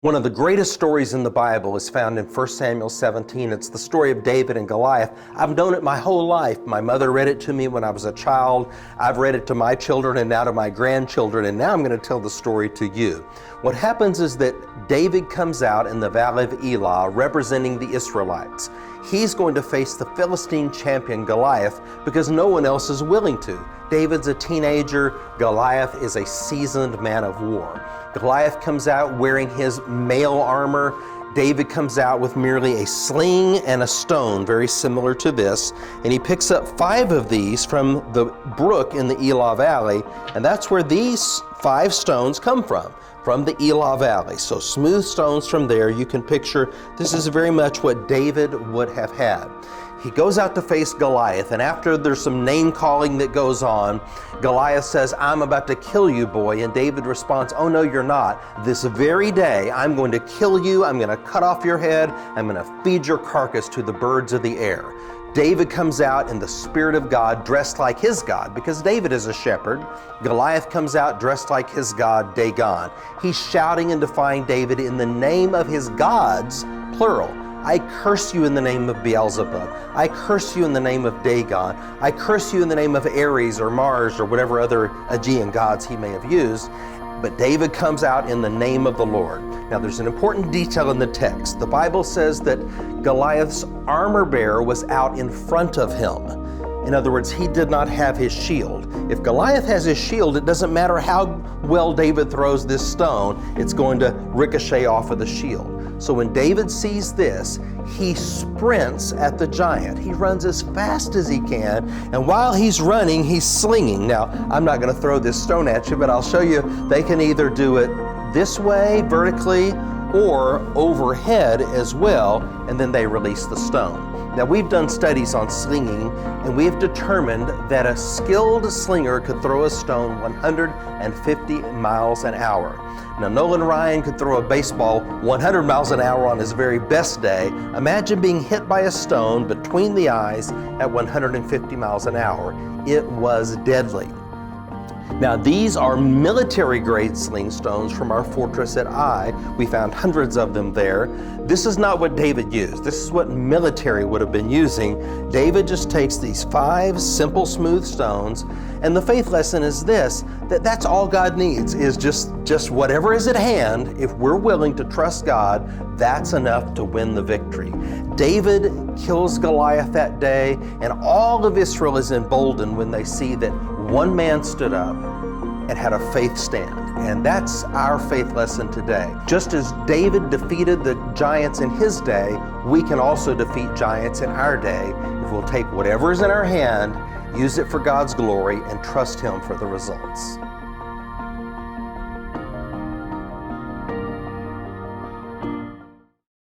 One of the greatest stories in the Bible is found in 1 Samuel 17. It's the story of David and Goliath. I've known it my whole life. My mother read it to me when I was a child. I've read it to my children and now to my grandchildren, and now I'm going to tell the story to you. What happens is that David comes out in the Valley of Elah representing the Israelites. He's going to face the Philistine champion Goliath because no one else is willing to. David's a teenager. Goliath is a seasoned man of war. Goliath comes out wearing his mail armor. David comes out with merely a sling and a stone, very similar to this, and he picks up 5 of these from the brook in the Elah Valley, and that's where these 5 stones come from the Elah Valley. So smooth stones from there. You can picture this is very much what David would have had. He goes out to face Goliath, and after there's some name calling that goes on, Goliath says, "I'm about to kill you, boy." And David responds, "Oh no, you're not. This very day, I'm going to kill you. I'm going to cut off your head. I'm going to feed your carcass to the birds of the air." David comes out in the Spirit of God, dressed like his God, because David is a shepherd. Goliath comes out dressed like his God, Dagon. He's shouting and defying David in the name of his gods, plural. "I curse you in the name of Beelzebub. I curse you in the name of Dagon. I curse you in the name of Ares or Mars or whatever other Aegean gods he may have used." But David comes out in the name of the Lord. Now there's an important detail in the text. The Bible says that Goliath's armor bearer was out in front of him. In other words, he did not have his shield. If Goliath has his shield, it doesn't matter how well David throws this stone, it's going to ricochet off of the shield. So when David sees this, he sprints at the giant. He runs as fast as he can, and while he's running, he's slinging. Now, I'm not going to throw this stone at you, but I'll show you they can either do it this way, vertically, or overhead as well, and then they release the stone. Now, we've done studies on slinging, and we have determined that a skilled slinger could throw a stone 150 miles an hour. Now, Nolan Ryan could throw a baseball 100 miles an hour on his very best day. Imagine being hit by a stone between the eyes at 150 miles an hour. It was deadly. Now, these are military-grade sling stones from our fortress at Ai. We found hundreds of them there. This is not what David used. This is what military would have been using. David just takes these 5 simple, smooth stones, and the faith lesson is this, that's all God needs, is just whatever is at hand. If we're willing to trust God, that's enough to win the victory. David kills Goliath that day, and all of Israel is emboldened when they see that one man stood up and had a faith stand. And that's our faith lesson today. Just as David defeated the giants in his day, we can also defeat giants in our day if we'll take whatever is in our hand, use it for God's glory, and trust Him for the results.